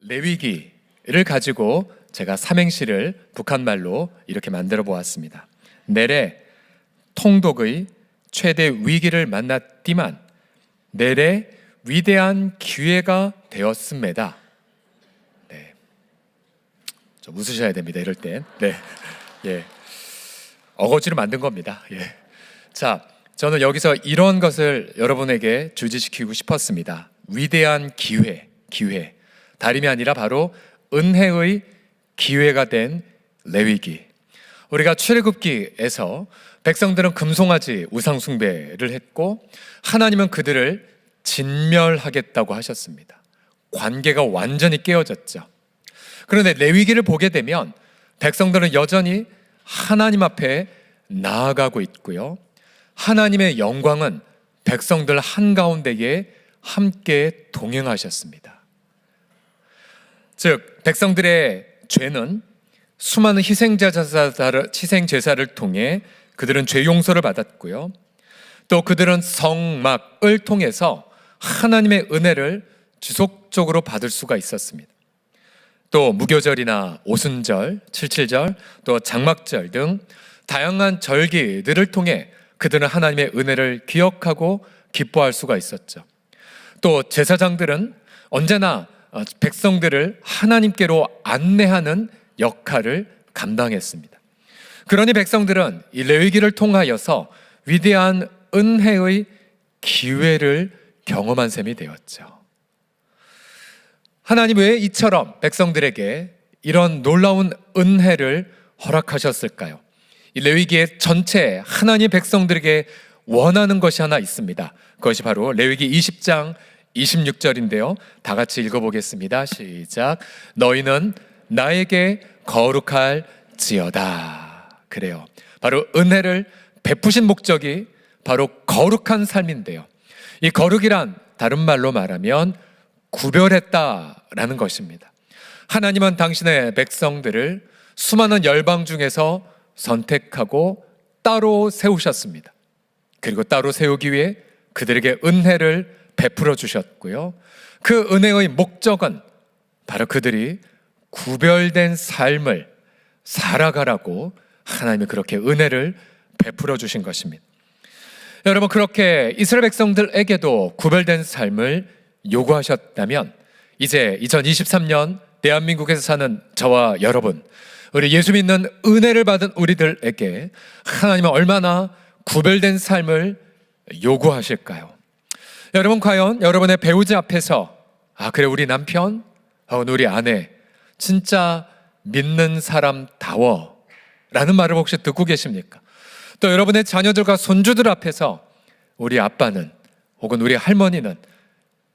레위기를 가지고 제가 삼행시를 북한말로 이렇게 만들어 보았습니다. 내래 통독의 최대 위기를 만났디만 내래 위대한 기회가 되었습니다. 네, 좀 웃으셔야 됩니다. 이럴 땐. 네, 예, 어거지로 만든 겁니다. 예, 자, 저는 여기서 이런 것을 여러분에게 주지시키고 싶었습니다. 위대한 기회. 다름이 아니라 바로 은혜의 기회가 된 레위기. 우리가 출애굽기에서 백성들은 금송아지 우상 숭배를 했고 하나님은 그들을 진멸하겠다고 하셨습니다. 관계가 완전히 깨어졌죠. 그런데 레위기를 보게 되면 백성들은 여전히 하나님 앞에 나아가고 있고요. 하나님의 영광은 백성들 한가운데에 함께 동행하셨습니다. 즉 백성들의 죄는 수많은 희생제사를 통해 그들은 죄 용서를 받았고요. 또 그들은 성막을 통해서 하나님의 은혜를 지속적으로 받을 수가 있었습니다. 또 무교절이나 오순절, 칠칠절, 또 장막절 등 다양한 절기들을 통해 그들은 하나님의 은혜를 기억하고 기뻐할 수가 있었죠. 또 제사장들은 언제나 백성들을 하나님께로 안내하는 역할을 감당했습니다. 그러니 백성들은 이 레위기를 통하여서 위대한 은혜의 기회를 경험한 셈이 되었죠. 하나님 왜 이처럼 백성들에게 이런 놀라운 은혜를 허락하셨을까요? 이 레위기의 전체 하나님 백성들에게 원하는 것이 하나 있습니다. 그것이 바로 레위기 20장 26절인데요. 다 같이 읽어보겠습니다. 시작. 너희는 나에게 거룩할지어다. 그래요. 바로 은혜를 베푸신 목적이 바로 거룩한 삶인데요. 이 거룩이란 다른 말로 말하면 구별했다라는 것입니다. 하나님은 당신의 백성들을 수많은 열방 중에서 선택하고 따로 세우셨습니다. 그리고 따로 세우기 위해 그들에게 은혜를 베풀어 주셨고요. 그 은혜의 목적은 바로 그들이 구별된 삶을 살아가라고 하나님이 그렇게 은혜를 베풀어 주신 것입니다. 여러분, 그렇게 이스라엘 백성들에게도 구별된 삶을 요구하셨다면 이제 2023년 대한민국에서 사는 저와 여러분, 우리 예수 믿는 은혜를 받은 우리들에게 하나님은 얼마나 구별된 삶을 요구하실까요? 여러분, 과연 여러분의 배우자 앞에서 그래, 우리 남편, 우리 아내 진짜 믿는 사람다워 라는 말을 혹시 듣고 계십니까? 또 여러분의 자녀들과 손주들 앞에서 우리 아빠는 혹은 우리 할머니는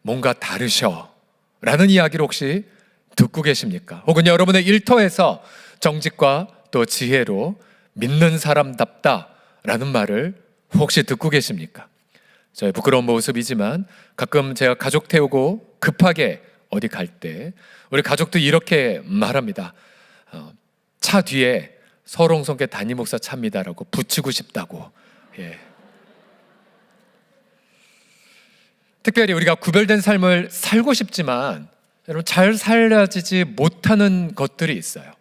뭔가 다르셔 라는 이야기를 혹시 듣고 계십니까? 혹은 여러분의 일터에서 정직과 또 지혜로 믿는 사람답다 라는 말을 혹시 듣고 계십니까? 저의 부끄러운 모습이지만 가끔 제가 가족 태우고 급하게 어디 갈 때 우리 가족도 이렇게 말합니다. 차 뒤에 서롱성계 담임 목사 차입니다라고 붙이고 싶다고. 예. 특별히 우리가 구별된 삶을 살고 싶지만 여러분 잘 살아지지 못하는 것들이 있어요.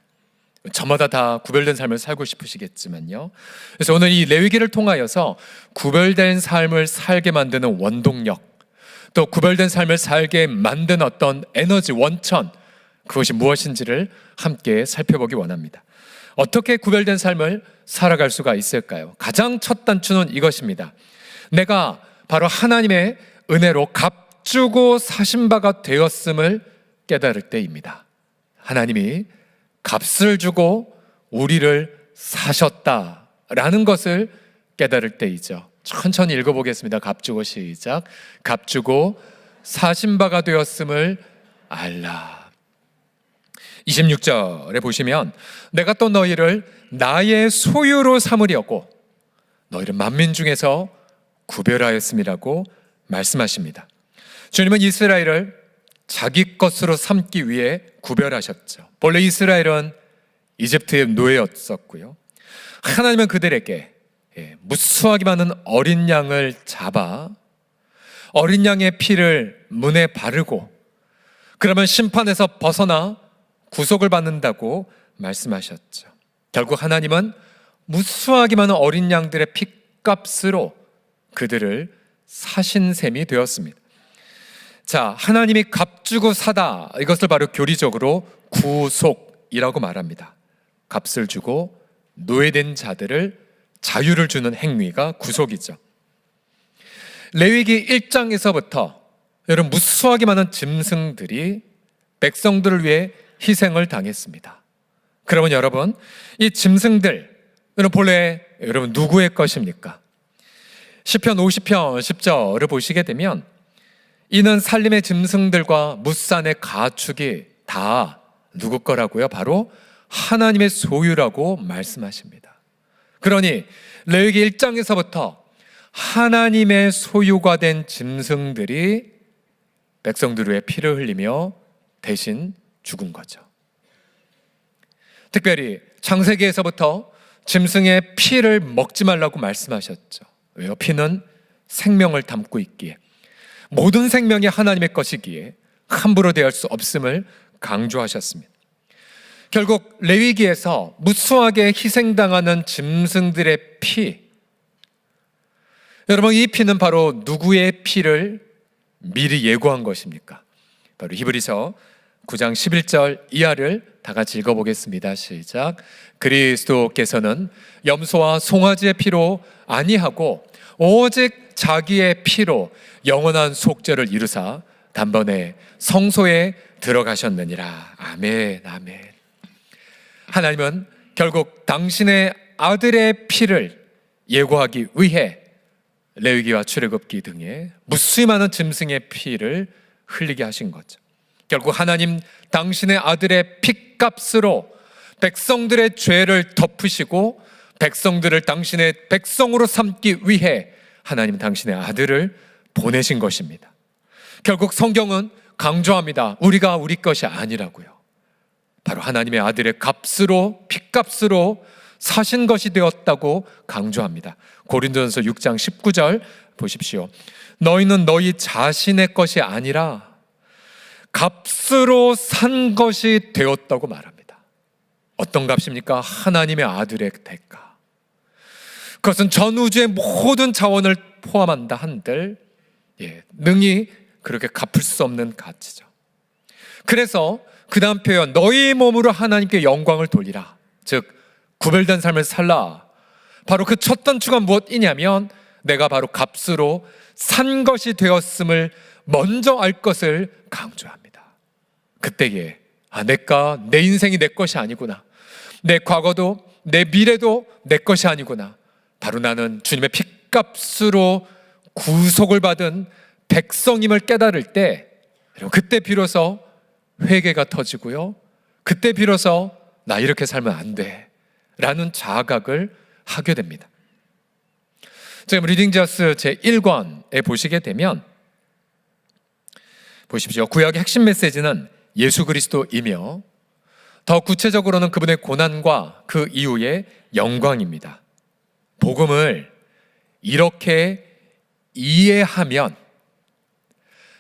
저마다 다 구별된 삶을 살고 싶으시겠지만요. 그래서 오늘 이 레위기를 통하여서 구별된 삶을 살게 만드는 원동력, 또 구별된 삶을 살게 만든 어떤 에너지 원천, 그것이 무엇인지를 함께 살펴보기 원합니다. 어떻게 구별된 삶을 살아갈 수가 있을까요? 가장 첫 단추는 이것입니다. 내가 바로 하나님의 은혜로 값주고 사신 바가 되었음을 깨달을 때입니다. 하나님이 값을 주고 우리를 사셨다라는 것을 깨달을 때이죠. 천천히 읽어보겠습니다. 값주고 시작. 값주고 사신 바가 되었음을 알라. 26절에 보시면 내가 또 너희를 나의 소유로 삼으려고 너희를 만민 중에서 구별하였음이라고 말씀하십니다. 주님은 이스라엘을 자기 것으로 삼기 위해 구별하셨죠. 본래 이스라엘은 이집트의 노예였었고요. 하나님은 그들에게 무수하게 많은 어린 양을 잡아 어린 양의 피를 문에 바르고 그러면 심판에서 벗어나 구속을 받는다고 말씀하셨죠. 결국 하나님은 무수하게 많은 어린 양들의 핏값으로 그들을 사신 셈이 되었습니다. 자, 하나님이 값주고 사다, 이것을 바로 교리적으로 구속이라고 말합니다. 값을 주고 노예된 자들을 자유를 주는 행위가 구속이죠. 레위기 1장에서부터 여러분 무수하게 많은 짐승들이 백성들을 위해 희생을 당했습니다. 그러면 여러분, 이 짐승들 본래 여러분 누구의 것입니까? 시편 50편 10절을 보시게 되면 이는 살림의 짐승들과 뭇산의 가축이 다 누구 거라고요? 바로 하나님의 소유라고 말씀하십니다. 그러니 레위기 1장에서부터 하나님의 소유가 된 짐승들이 백성들 위해 피를 흘리며 대신 죽은 거죠. 특별히 창세기에서부터 짐승의 피를 먹지 말라고 말씀하셨죠. 왜요? 피는 생명을 담고 있기에, 모든 생명이 하나님의 것이기에 함부로 대할 수 없음을 강조하셨습니다. 결국 레위기에서 무수하게 희생당하는 짐승들의 피, 여러분 이 피는 바로 누구의 피를 미리 예고한 것입니까? 바로 히브리서 9장 11절 이하를 다 같이 읽어보겠습니다. 시작. 그리스도께서는 염소와 송아지의 피로 아니하고 오직 자기의 피로 영원한 속죄를 이루사 단번에 성소에 들어가셨느니라. 아멘, 아멘. 하나님은 결국 당신의 아들의 피를 예고하기 위해 레위기와 출애굽기 등의 무수히 많은 짐승의 피를 흘리게 하신 거죠. 결국 하나님 당신의 아들의 피값으로 백성들의 죄를 덮으시고 백성들을 당신의 백성으로 삼기 위해 하나님 당신의 아들을 보내신 것입니다. 결국 성경은 강조합니다. 우리가 우리 것이 아니라고요. 바로 하나님의 아들의 값으로, 피값으로 사신 것이 되었다고 강조합니다. 고린도전서 6장 19절 보십시오. 너희는 너희 자신의 것이 아니라 값으로 산 것이 되었다고 말합니다. 어떤 값입니까? 하나님의 아들의 대가. 그것은 전 우주의 모든 자원을 포함한다 한들 능히 그렇게 갚을 수 없는 가치죠. 그래서 그 다음 표현, 너희 몸으로 하나님께 영광을 돌리라. 즉 구별된 삶을 살라. 바로 그 첫 단추가 무엇이냐면 내가 바로 값으로 산 것이 되었음을 먼저 알 것을 강조합니다. 그때에 내 인생이 내 것이 아니구나. 내 과거도 내 미래도 내 것이 아니구나. 바로 나는 주님의 핏값으로 구속을 받은 백성임을 깨달을 때 그때 비로소 회개가 터지고요. 그때 비로소 나 이렇게 살면 안 돼 라는 자각을 하게 됩니다. 지금 리딩저스 제1권에 보시게 되면 보십시오. 구약의 핵심 메시지는 예수 그리스도이며 더 구체적으로는 그분의 고난과 그 이후의 영광입니다. 복음을 이렇게 이해하면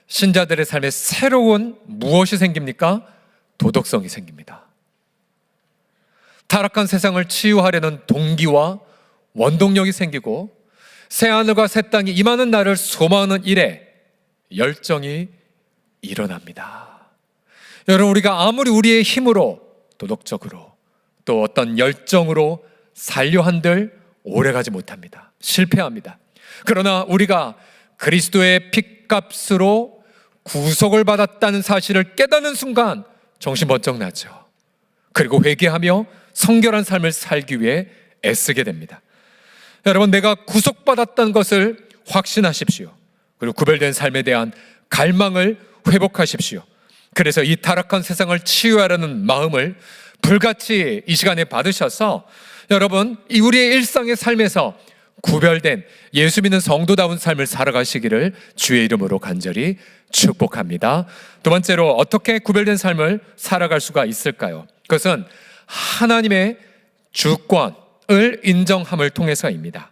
신자들의 삶에 새로운 무엇이 생깁니까? 도덕성이 생깁니다. 타락한 세상을 치유하려는 동기와 원동력이 생기고 새하늘과 새 땅이 임하는 날을 소망하는 일에 열정이 일어납니다. 여러분, 우리가 아무리 우리의 힘으로 도덕적으로 또 어떤 열정으로 살려 한들 오래가지 못합니다. 실패합니다. 그러나 우리가 그리스도의 핏값으로 구속을 받았다는 사실을 깨닫는 순간 정신 번쩍 나죠. 그리고 회개하며 성결한 삶을 살기 위해 애쓰게 됩니다. 여러분, 내가 구속받았다는 것을 확신하십시오. 그리고 구별된 삶에 대한 갈망을 회복하십시오. 그래서 이 타락한 세상을 치유하려는 마음을 불같이 이 시간에 받으셔서 여러분, 이 우리의 일상의 삶에서 구별된 예수 믿는 성도다운 삶을 살아가시기를 주의 이름으로 간절히 축복합니다. 두 번째로 어떻게 구별된 삶을 살아갈 수가 있을까요? 그것은 하나님의 주권을 인정함을 통해서입니다.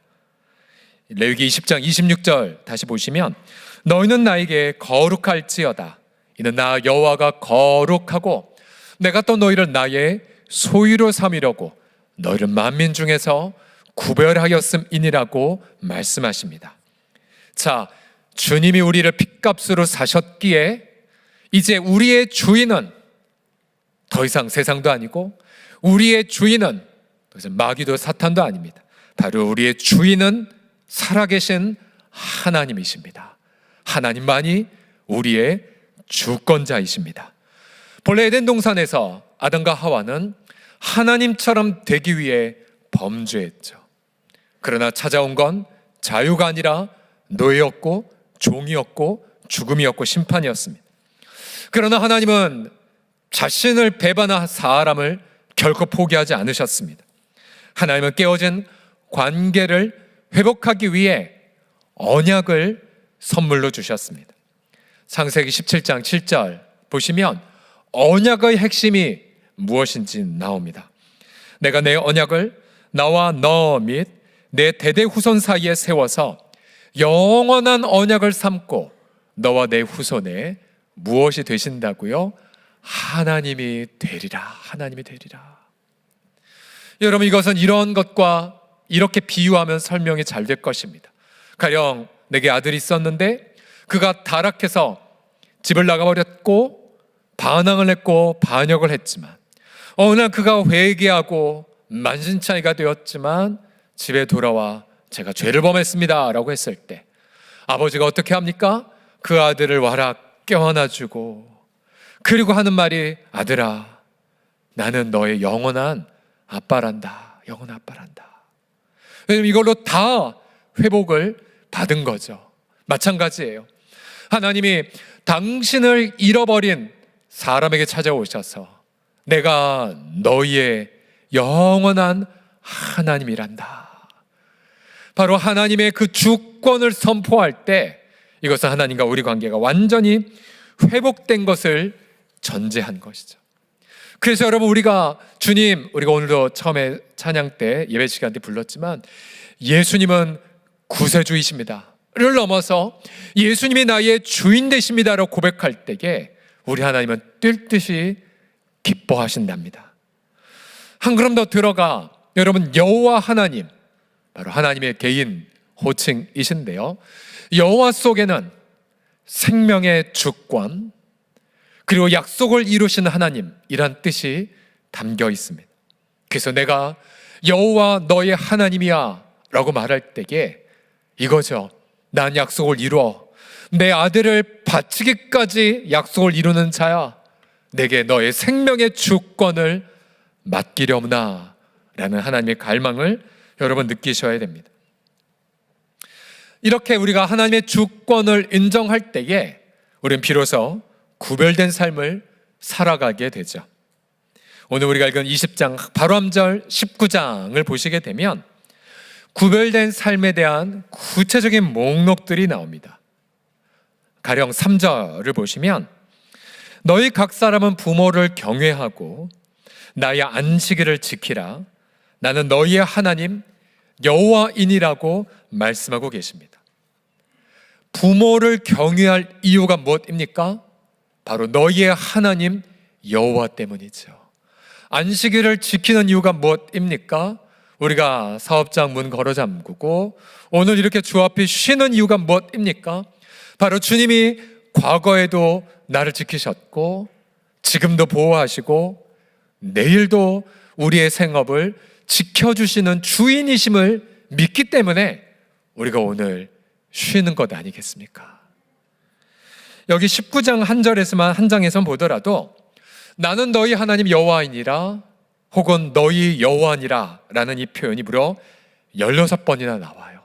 레위기 20장 26절 다시 보시면 너희는 나에게 거룩할지어다. 이는 나 여호와가 거룩하고 내가 또 너희를 나의 소유로 삼으려고 너희를 만민 중에서 구별하였음이니라고 말씀하십니다. 자, 주님이 우리를 핏값으로 사셨기에 이제 우리의 주인은 더 이상 세상도 아니고 우리의 주인은 더 이상 마귀도 사탄도 아닙니다. 바로 우리의 주인은 살아계신 하나님이십니다. 하나님만이 우리의 주권자이십니다. 본래 에덴 동산에서 아담과 하와는 하나님처럼 되기 위해 범죄했죠. 그러나 찾아온 건 자유가 아니라 노예였고 종이었고 죽음이었고 심판이었습니다. 그러나 하나님은 자신을 배반한 사람을 결코 포기하지 않으셨습니다. 하나님은 깨어진 관계를 회복하기 위해 언약을 선물로 주셨습니다. 창세기 17장 7절 보시면 언약의 핵심이 무엇인지 나옵니다. 내가 내 언약을 나와 너 및 내 대대 후손 사이에 세워서 영원한 언약을 삼고 너와 내 후손에 무엇이 되신다고요? 하나님이 되리라. 하나님이 되리라. 여러분, 이것은 이런 것과 이렇게 비유하면 설명이 잘 될 것입니다. 가령 내게 아들이 있었는데 그가 타락해서 집을 나가버렸고 반항을 했고 반역을 했지만 어느 날 그가 회개하고 만신창이가 되었지만 집에 돌아와 제가 죄를 범했습니다 라고 했을 때 아버지가 어떻게 합니까? 그 아들을 와라 껴안아주고 그리고 하는 말이 아들아 나는 너의 영원한 아빠란다. 영원한 아빠란다. 왜냐면 이걸로 다 회복을 받은 거죠. 마찬가지예요. 하나님이 당신을 잃어버린 사람에게 찾아오셔서 내가 너희의 영원한 하나님이란다. 바로 하나님의 그 주권을 선포할 때 이것은 하나님과 우리 관계가 완전히 회복된 것을 전제한 것이죠. 그래서 여러분 우리가 오늘도 처음에 찬양 때 예배 시간 때 불렀지만 예수님은 구세주이십니다 를 넘어서 예수님이 나의 주인 되십니다라고 고백할 때에 우리 하나님은 뛸 듯이 기뻐하신답니다. 한 걸음 더 들어가 여러분 여호와 하나님 바로 하나님의 개인 호칭이신데요. 여호와 속에는 생명의 주권 그리고 약속을 이루시는 하나님이란 뜻이 담겨 있습니다. 그래서 내가 여호와 너의 하나님이야 라고 말할 때에 이거죠. 난 약속을 이루어 내 아들을 바치기까지 약속을 이루는 자야. 내게 너의 생명의 주권을 맡기려무나 라는 하나님의 갈망을 여러분 느끼셔야 됩니다. 이렇게 우리가 하나님의 주권을 인정할 때에 우리는 비로소 구별된 삶을 살아가게 되죠. 오늘 우리가 읽은 20장 바로 앞절 19장을 보시게 되면 구별된 삶에 대한 구체적인 목록들이 나옵니다. 가령 3절을 보시면 너희 각 사람은 부모를 경외하고 나의 안식일을 지키라. 나는 너희의 하나님 여호와이니라고 말씀하고 계십니다. 부모를 경외할 이유가 무엇입니까? 바로 너희의 하나님 여호와 때문이죠. 안식일을 지키는 이유가 무엇입니까? 우리가 사업장 문 걸어 잠그고 오늘 이렇게 주 앞에 쉬는 이유가 무엇입니까? 바로 주님이 과거에도 나를 지키셨고 지금도 보호하시고 내일도 우리의 생업을 지켜주시는 주인이심을 믿기 때문에 우리가 오늘 쉬는 것 아니겠습니까? 여기 19장 한 장에서 보더라도 나는 너희 하나님 여호와이니라 혹은 너희 여호와니라 라는 이 표현이 무려 16번이나 나와요.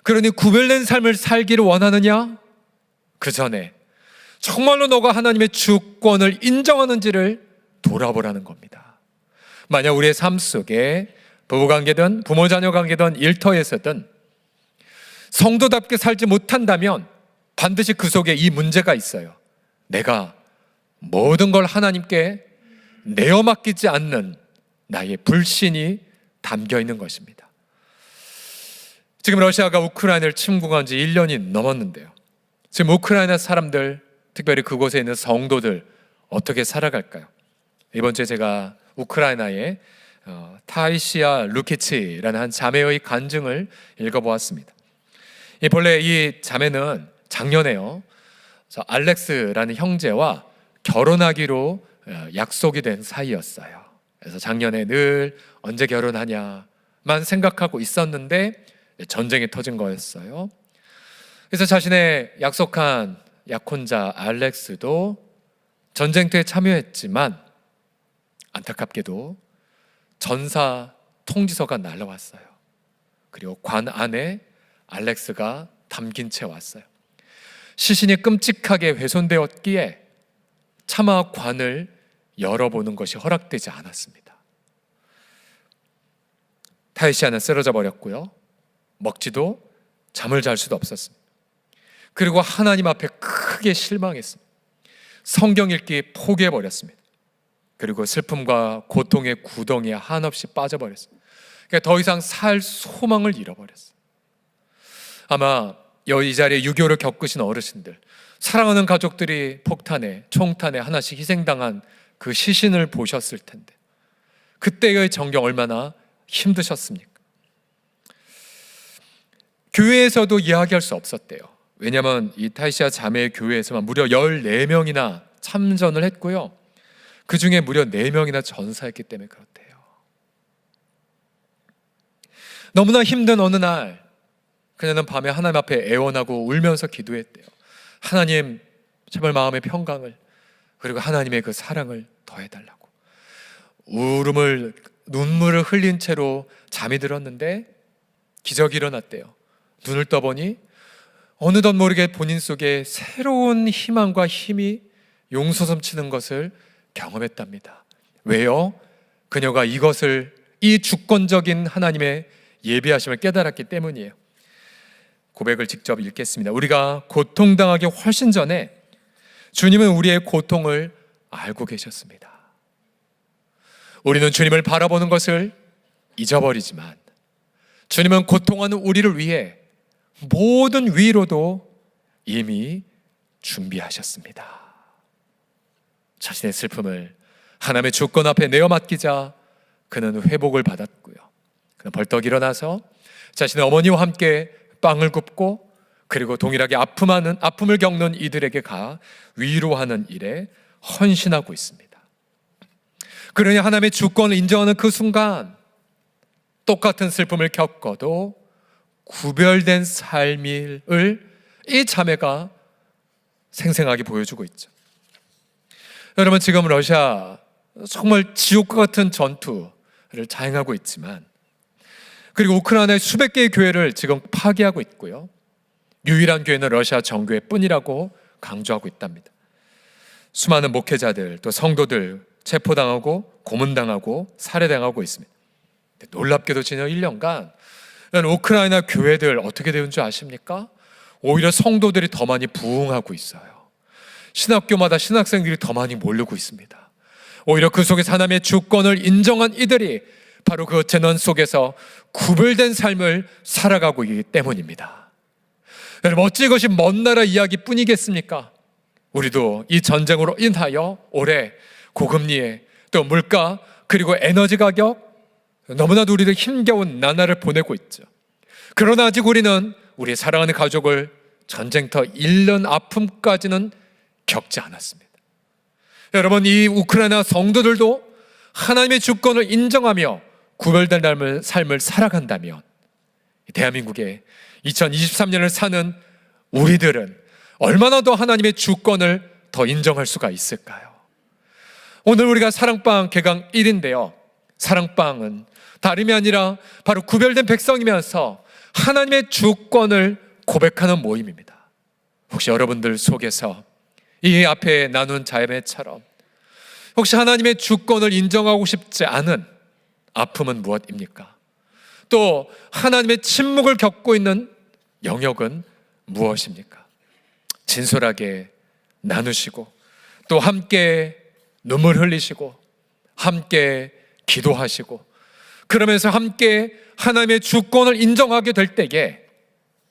그러니 구별된 삶을 살기를 원하느냐? 그 전에 정말로 너가 하나님의 주권을 인정하는지를 돌아보라는 겁니다. 만약 우리의 삶 속에 부부관계든 부모 자녀 관계든 일터에서든 성도답게 살지 못한다면 반드시 그 속에 이 문제가 있어요. 내가 모든 걸 하나님께 내어 맡기지 않는 나의 불신이 담겨 있는 것입니다. 지금 러시아가 우크라이나를 침공한 지 1년이 넘었는데요. 지금 우크라이나 사람들 특별히 그곳에 있는 성도들 어떻게 살아갈까요? 이번 주에 제가 우크라이나의 타이시아 루키치라는 한 자매의 간증을 읽어보았습니다. 본래 이 자매는 작년에요, 알렉스라는 형제와 결혼하기로 약속이 된 사이였어요. 그래서 작년에 늘 언제 결혼하냐만 생각하고 있었는데 전쟁이 터진 거였어요. 그래서 자신의 약속한 약혼자 알렉스도 전쟁터에 참여했지만 안타깝게도 전사 통지서가 날라왔어요. 그리고 관 안에 알렉스가 담긴 채 왔어요. 시신이 끔찍하게 훼손되었기에 차마 관을 열어보는 것이 허락되지 않았습니다. 타이시아는 쓰러져 버렸고요, 먹지도 잠을 잘 수도 없었습니다. 그리고 하나님 앞에 크게 실망했습니다. 성경 읽기 포기해버렸습니다. 그리고 슬픔과 고통의 구덩이에 한없이 빠져버렸습니다. 그러니까 더 이상 살 소망을 잃어버렸어요. 아마 이 자리에 유교를 겪으신 어르신들, 사랑하는 가족들이 폭탄에, 총탄에 하나씩 희생당한 그 시신을 보셨을 텐데 그때의 정경 얼마나 힘드셨습니까? 교회에서도 이야기할 수 없었대요. 왜냐하면 이 타이시아 자매의 교회에서만 무려 14명이나 참전을 했고요, 그 중에 무려 4명이나 전사했기 때문에 그렇대요. 너무나 힘든 어느 날 그녀는 밤에 하나님 앞에 애원하고 울면서 기도했대요. 하나님, 제발 마음의 평강을, 그리고 하나님의 그 사랑을 더해달라고. 눈물을 흘린 채로 잠이 들었는데 기적이 일어났대요. 눈을 떠보니 어느덧 모르게 본인 속에 새로운 희망과 힘이 용솟음치는 것을 경험했답니다. 왜요? 그녀가 이 주권적인 하나님의 예비하심을 깨달았기 때문이에요. 고백을 직접 읽겠습니다. 우리가 고통당하기 훨씬 전에 주님은 우리의 고통을 알고 계셨습니다. 우리는 주님을 바라보는 것을 잊어버리지만 주님은 고통하는 우리를 위해 모든 위로도 이미 준비하셨습니다. 자신의 슬픔을 하나님의 주권 앞에 내어 맡기자 그는 회복을 받았고요, 그는 벌떡 일어나서 자신의 어머니와 함께 빵을 굽고 그리고 동일하게 아픔을 겪는 이들에게 가 위로하는 일에 헌신하고 있습니다. 그러니 하나님의 주권을 인정하는 그 순간 똑같은 슬픔을 겪어도 구별된 삶을 이 자매가 생생하게 보여주고 있죠. 여러분, 지금 러시아 정말 지옥과 같은 전투를 자행하고 있지만, 그리고 우크라이나의 수백 개의 교회를 지금 파괴하고 있고요, 유일한 교회는 러시아 정교회 뿐이라고 강조하고 있답니다. 수많은 목회자들 또 성도들 체포당하고 고문당하고 살해당하고 있습니다. 놀랍게도 지난 1년간 우크라이나 교회들 어떻게 되는 줄 아십니까? 오히려 성도들이 더 많이 부흥하고 있어요. 신학교마다 신학생들이 더 많이 모르고 있습니다. 오히려 그 속에서 하나님의 주권을 인정한 이들이 바로 그 재난 속에서 구별된 삶을 살아가고 있기 때문입니다. 여러분, 어찌 이것이 먼 나라 이야기뿐이겠습니까? 우리도 이 전쟁으로 인하여 올해 고금리에 또 물가 그리고 에너지 가격, 너무나도 우리들 힘겨운 나날을 보내고 있죠. 그러나 아직 우리는 우리 사랑하는 가족을 전쟁터 잃는 아픔까지는 겪지 않았습니다. 여러분, 이 우크라이나 성도들도 하나님의 주권을 인정하며 구별된 삶을 살아간다면 대한민국의 2023년을 사는 우리들은 얼마나 더 하나님의 주권을 더 인정할 수가 있을까요? 오늘 우리가 사랑방 개강 1인데요, 사랑방은 다름이 아니라 바로 구별된 백성이면서 하나님의 주권을 고백하는 모임입니다. 혹시 여러분들 속에서 이 앞에 나눈 자매처럼 혹시 하나님의 주권을 인정하고 싶지 않은 아픔은 무엇입니까? 또 하나님의 침묵을 겪고 있는 영역은 무엇입니까? 진솔하게 나누시고 또 함께 눈물 흘리시고 함께 기도하시고 그러면서 함께 하나님의 주권을 인정하게 될 때에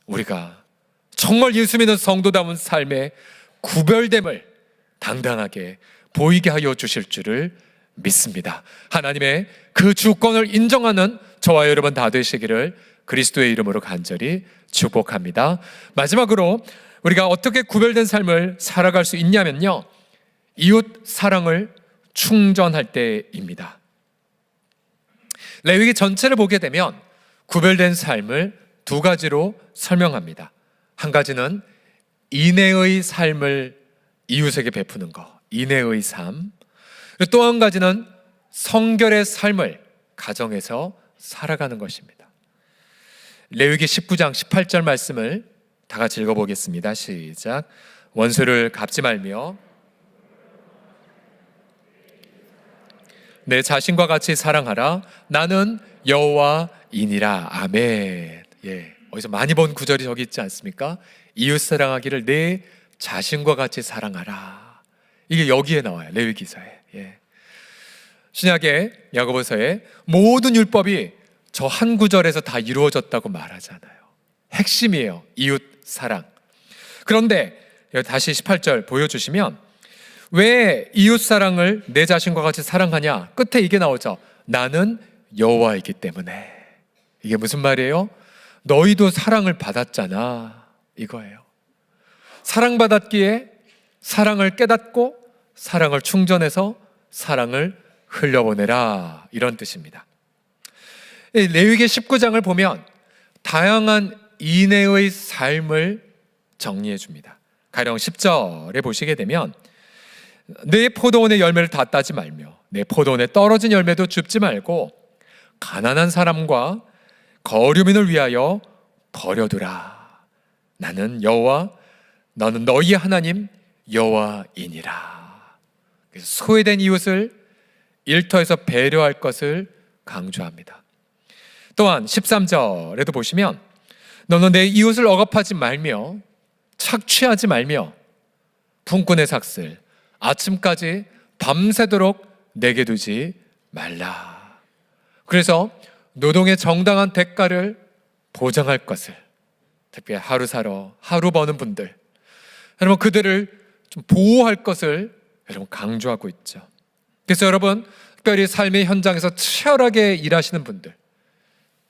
우리가 정말 예수 믿는 성도다운 삶의 구별됨을 당당하게 보이게 하여 주실 줄을 믿습니다. 하나님의 그 주권을 인정하는 저와 여러분 다 되시기를 그리스도의 이름으로 간절히 축복합니다. 마지막으로 우리가 어떻게 구별된 삶을 살아갈 수 있냐면요, 이웃 사랑을 충전할 때입니다. 레위기 전체를 보게 되면 구별된 삶을 두 가지로 설명합니다. 한 가지는 인애의 삶을 이웃에게 베푸는 것, 인애의 삶. 또 한 가지는 성결의 삶을 가정에서 살아가는 것입니다. 레위기 19장 18절 말씀을 다 같이 읽어보겠습니다. 시작. 원수를 갚지 말며 내 자신과 같이 사랑하라. 나는 여호와이니라. 아멘. 예, 어디서 많이 본 구절이 저기 있지 않습니까? 이웃 사랑하기를 내 자신과 같이 사랑하라. 이게 여기에 나와요. 레위기서에. 예. 신약의 야고보서에 모든 율법이 저 한 구절에서 다 이루어졌다고 말하잖아요. 핵심이에요. 이웃 사랑. 그런데 다시 18절 보여주시면 왜 이웃 사랑을 내 자신과 같이 사랑하냐? 끝에 이게 나오죠. 나는 여호와이기 때문에. 이게 무슨 말이에요? 너희도 사랑을 받았잖아, 이거예요. 사랑받았기에 사랑을 깨닫고 사랑을 충전해서 사랑을 흘려보내라, 이런 뜻입니다. 레위기 19장을 보면 다양한 인애의 삶을 정리해 줍니다. 가령 10절에 보시게 되면 내 포도원의 열매를 다 따지 말며 내 포도원에 떨어진 열매도 줍지 말고 가난한 사람과 거류민을 위하여 버려두라. 나는 여호와, 너는 너희의 하나님 여호와이니라. 그래서 소외된 이웃을 일터에서 배려할 것을 강조합니다. 또한 13절에도 보시면 너는 내 이웃을 억압하지 말며 착취하지 말며 분꾼의 삭슬 아침까지 밤새도록 내게 두지 말라. 그래서 노동의 정당한 대가를 보장할 것을, 특히 하루 사러 하루 버는 분들, 여러분 그들을 좀 보호할 것을 여러분 강조하고 있죠. 그래서 여러분 특별히 삶의 현장에서 치열하게 일하시는 분들,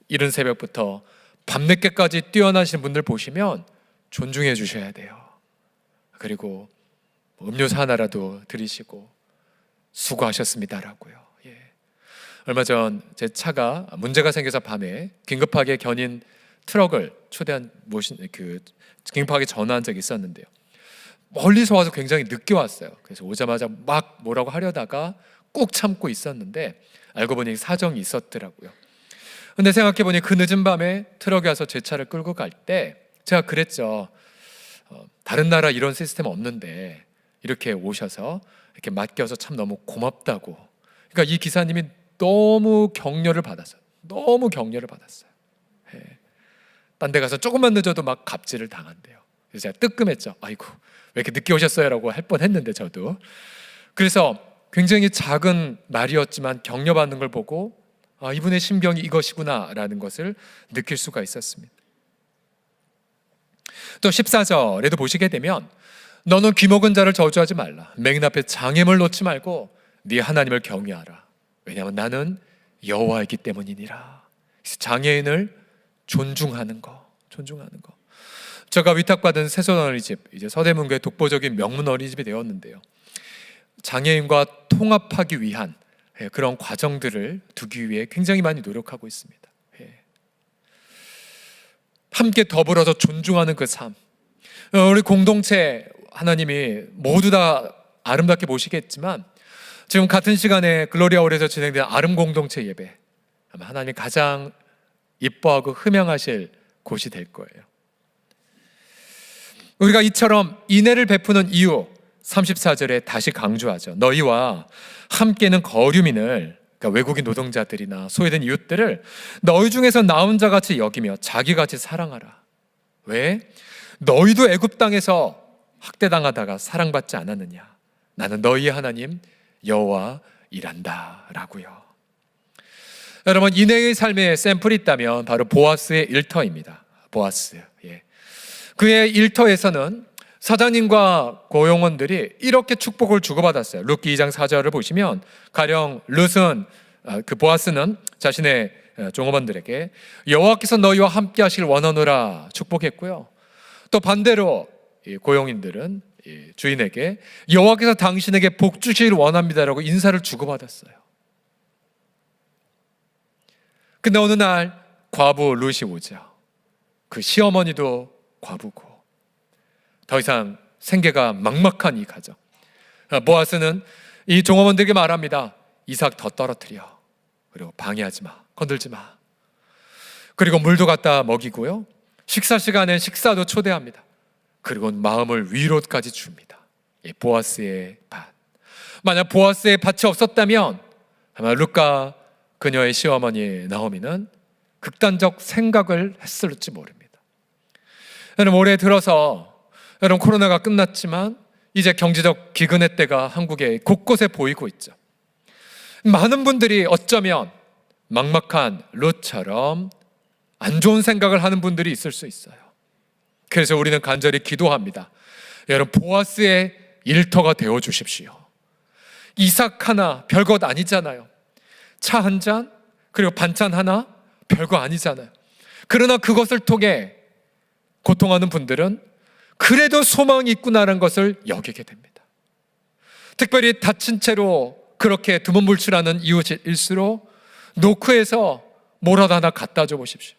이른 새벽부터 밤늦게까지 뛰어나시는 분들 보시면 존중해 주셔야 돼요. 그리고 음료수 하나라도 드리시고 수고하셨습니다라고요. 예. 얼마 전 제 차가 문제가 생겨서 밤에 긴급하게 견인 트럭을 긴급하게 전화한 적이 있었는데요. 멀리서 와서 굉장히 늦게 왔어요. 그래서 오자마자 막 뭐라고 하려다가 꾹 참고 있었는데 알고 보니 사정이 있었더라고요. 근데 생각해보니 그 늦은 밤에 트럭이 와서 제 차를 끌고 갈 때 제가 그랬죠. 다른 나라 이런 시스템 없는데 이렇게 오셔서 이렇게 맡겨서 참 너무 고맙다고. 그러니까 이 기사님이 너무 격려를 받았어요. 너무 격려를 받았어요. 예. 딴 데 가서 조금만 늦어도 막 갑질을 당한대요. 그래서 제가 뜨끔했죠. 아이고 왜 이렇게 늦게 오셨어요? 라고 할 뻔했는데 저도. 그래서 굉장히 작은 말이었지만 격려받는 걸 보고 아, 이분의 신병이 이것이구나 라는 것을 느낄 수가 있었습니다. 또 14절에도 보시게 되면 너는 귀먹은 자를 저주하지 말라. 맹인 앞에 장애물 놓지 말고 네 하나님을 경외하라. 왜냐하면 나는 여호와이기 때문이니라. 장애인을 존중하는 거. 제가 위탁받은 새손 어린이집, 이제 서대문교의 독보적인 명문 어린이집이 되었는데요. 장애인과 통합하기 위한 그런 과정들을 두기 위해 굉장히 많이 노력하고 있습니다. 함께 더불어서 존중하는 그 삶. 우리 공동체 하나님이 모두 다 아름답게 보시겠지만 지금 같은 시간에 글로리아홀에서 진행되는 아름 공동체 예배, 아마 하나님이 가장 이뻐하고 흠양하실 곳이 될 거예요. 우리가 이처럼 인애를 베푸는 이유 34절에 다시 강조하죠. 너희와 함께는 거류민을, 그러니까 외국인 노동자들이나 소외된 이웃들을 너희 중에서 나은 자같이 여기며 자기같이 사랑하라. 왜? 너희도 애굽 땅에서 학대당하다가 사랑받지 않았느냐. 나는 너희의 하나님 여호와이란다 라고요. 여러분 인애의 삶의 샘플이 있다면 바로 보아스의 일터입니다. 보아스. 예. 그의 일터에서는 사장님과 고용원들이 이렇게 축복을 주고받았어요. 룻기 2장 4절을 보시면 가령 룻은 그 보아스는 자신의 종업원들에게 여호와께서 너희와 함께 하시길 원하노라 축복했고요. 또 반대로 고용인들은 주인에게 여호와께서 당신에게 복 주시길 원합니다라고 인사를 주고받았어요. 근데 어느 날 과부 룻이 오자 그 시어머니도 과부고 더 이상 생계가 막막한 이 가정. 보아스는 이 종업원들에게 말합니다. 이삭 더 떨어뜨려. 그리고 방해하지 마. 건들지 마. 그리고 물도 갖다 먹이고요. 식사 시간에 식사도 초대합니다. 그리고 마음을 위로까지 줍니다. 이 보아스의 밭. 만약 보아스의 밭이 없었다면 아마 룻과 그녀의 시어머니 나오미는 극단적 생각을 했을지 모릅니다. 여러분, 올해 들어서 여러분, 코로나가 끝났지만 이제 경제적 기근의 때가 한국에 곳곳에 보이고 있죠. 많은 분들이 어쩌면 막막한 룻처럼 안 좋은 생각을 하는 분들이 있을 수 있어요. 그래서 우리는 간절히 기도합니다. 여러분, 보아스의 일터가 되어 주십시오. 이삭 하나 별것 아니잖아요. 차 한 잔, 그리고 반찬 하나 별거 아니잖아요. 그러나 그것을 통해 고통하는 분들은 그래도 소망이 있구나라는 것을 여기게 됩니다. 특별히 다친 채로 그렇게 두문불출하는 이웃일수록 노크에서 뭐라도 하나 갖다 줘 보십시오.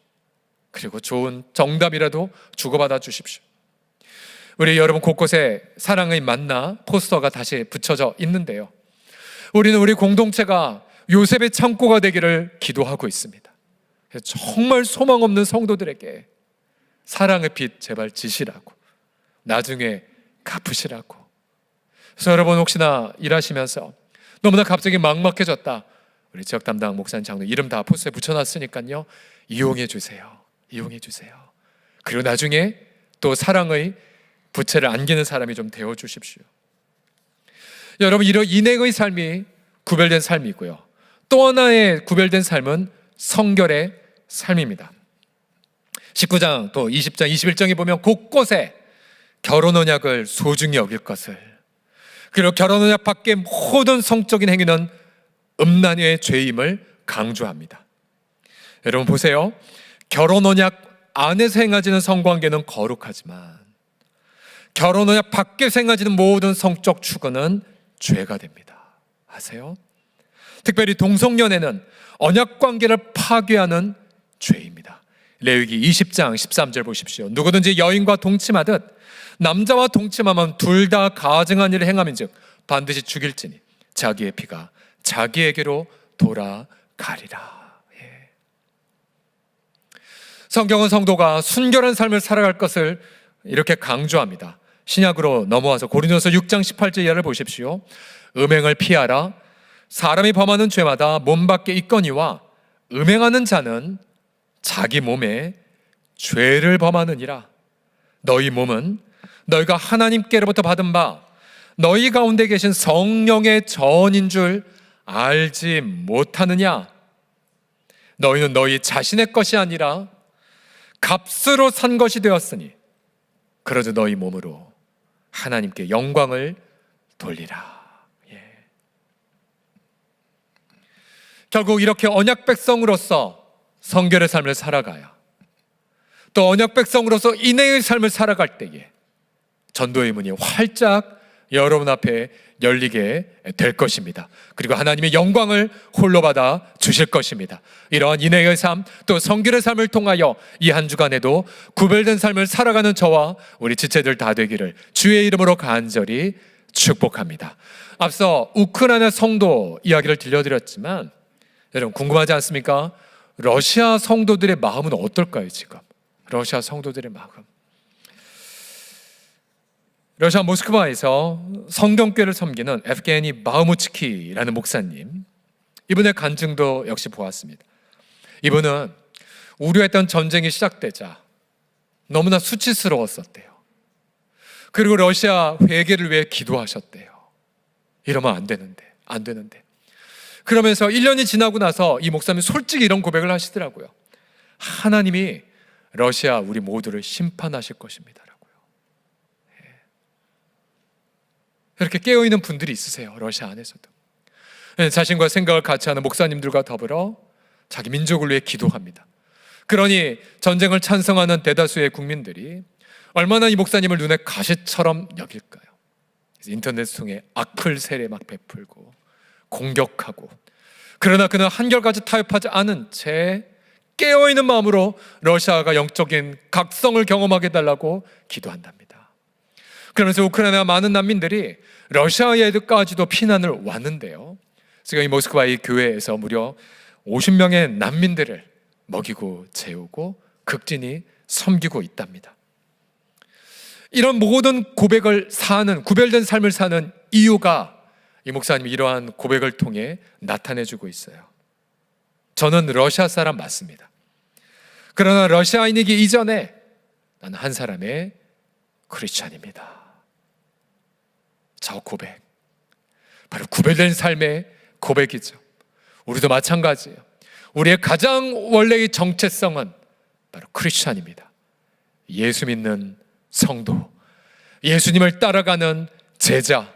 그리고 좋은 정답이라도 주고받아 주십시오. 우리 여러분 곳곳에 사랑의 만나 포스터가 다시 붙여져 있는데요. 우리는 우리 공동체가 요셉의 창고가 되기를 기도하고 있습니다. 정말 소망 없는 성도들에게 사랑의 빛 제발 지시라고, 나중에 갚으시라고. 그래서 여러분 혹시나 일하시면서 너무나 갑자기 막막해졌다, 우리 지역 담당 목사님, 장로 이름 다 포스터에 붙여놨으니까요, 이용해 주세요. 이용해 주세요. 그리고 나중에 또 사랑의 부채를 안기는 사람이 좀 되어 주십시오. 여러분, 이런 인내의 삶이 구별된 삶이고요, 또 하나의 구별된 삶은 성결의 삶입니다. 19장 또 20장 21장에 보면 곳곳에 결혼 언약을 소중히 여길 것을, 그리고 결혼 언약 밖의 모든 성적인 행위는 음란의 죄임을 강조합니다. 여러분 보세요. 결혼 언약 안에서 행하지는 성관계는 거룩하지만 결혼 언약 밖에서 행하지는 모든 성적 추구는 죄가 됩니다. 아세요? 특별히 동성연애는 언약 관계를 파괴하는 죄입니다. 레위기 20장 13절 보십시오. 누구든지 여인과 동침하듯 남자와 동침하면 둘 다 가증한 일을 행함인즉 반드시 죽일지니 자기의 피가 자기에게로 돌아가리라. 성경은 성도가 순결한 삶을 살아갈 것을 이렇게 강조합니다. 신약으로 넘어와서 고린도서 6장 18절 이하를 보십시오. 음행을 피하라. 사람이 범하는 죄마다 몸 밖에 있거니와 음행하는 자는 자기 몸에 죄를 범하느니라. 너희 몸은 너희가 하나님께로부터 받은 바 너희 가운데 계신 성령의 전인 줄 알지 못하느냐? 너희는 너희 자신의 것이 아니라 값으로 산 것이 되었으니 그러자 너희 몸으로 하나님께 영광을 돌리라. 결국 이렇게 언약 백성으로서 성결의 삶을 살아가야, 또 언약 백성으로서 인내의 삶을 살아갈 때에 전도의 문이 활짝 여러분 앞에 열리게 될 것입니다. 그리고 하나님의 영광을 홀로 받아 주실 것입니다. 이러한 인내의 삶, 또 성결의 삶을 통하여 이 한 주간에도 구별된 삶을 살아가는 저와 우리 지체들 다 되기를 주의 이름으로 간절히 축복합니다. 앞서 우크라이나 성도 이야기를 들려드렸지만 여러분 궁금하지 않습니까? 러시아 성도들의 마음은 어떨까요? 지금 러시아 성도들의 마음, 러시아 모스크바에서 성경교회를 섬기는 에프게니 마우무츠키라는 목사님, 이분의 간증도 역시 보았습니다. 이분은 우려했던 전쟁이 시작되자 너무나 수치스러웠었대요. 그리고 러시아 회개를 위해 기도하셨대요. 이러면 안 되는데. 그러면서 1년이 지나고 나서 이 목사님이 솔직히 이런 고백을 하시더라고요. 하나님이 러시아 우리 모두를 심판하실 것입니다 라고요. 그렇게 깨어있는 분들이 있으세요. 러시아 안에서도. 자신과 생각을 같이 하는 목사님들과 더불어 자기 민족을 위해 기도합니다. 그러니 전쟁을 찬성하는 대다수의 국민들이 얼마나 이 목사님을 눈에 가시처럼 여길까요? 그래서 인터넷을 통해 악플 세례 막 베풀고 공격하고, 그러나 그는 한결같이 타협하지 않은 채 깨어있는 마음으로 러시아가 영적인 각성을 경험하게 해달라고 기도한답니다. 그러면서 우크라이나 많은 난민들이 러시아에까지도 피난을 왔는데요, 지금 이 모스크바의 교회에서 무려 50명의 난민들을 먹이고 재우고 극진히 섬기고 있답니다. 이런 모든 고백을 사는, 구별된 삶을 사는 이유가 이 목사님이 이러한 고백을 통해 나타내주고 있어요. 저는 러시아 사람 맞습니다. 그러나 러시아인이기 이전에 나는 한 사람의 크리스찬입니다. 저 고백, 바로 구별된 삶의 고백이죠. 우리도 마찬가지예요. 우리의 가장 원래의 정체성은 바로 크리스찬입니다. 예수 믿는 성도, 예수님을 따라가는 제자,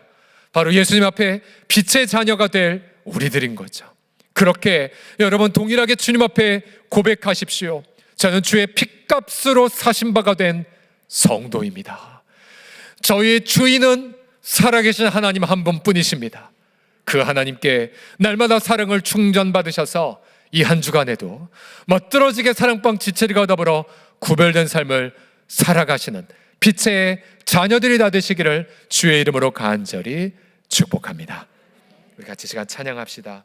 바로 예수님 앞에 빛의 자녀가 될 우리들인 거죠. 그렇게 여러분 동일하게 주님 앞에 고백하십시오. 저는 주의 핏값으로 사신 바가 된 성도입니다. 저희의 주인은 살아계신 하나님 한 분뿐이십니다. 그 하나님께 날마다 사랑을 충전받으셔서 이 한 주간에도 멋들어지게 사랑방 지체리가 더불어 구별된 삶을 살아가시는 빛의 자녀들이 다 되시기를 주의 이름으로 간절히 축복합니다. 우리 같이 시간 찬양합시다.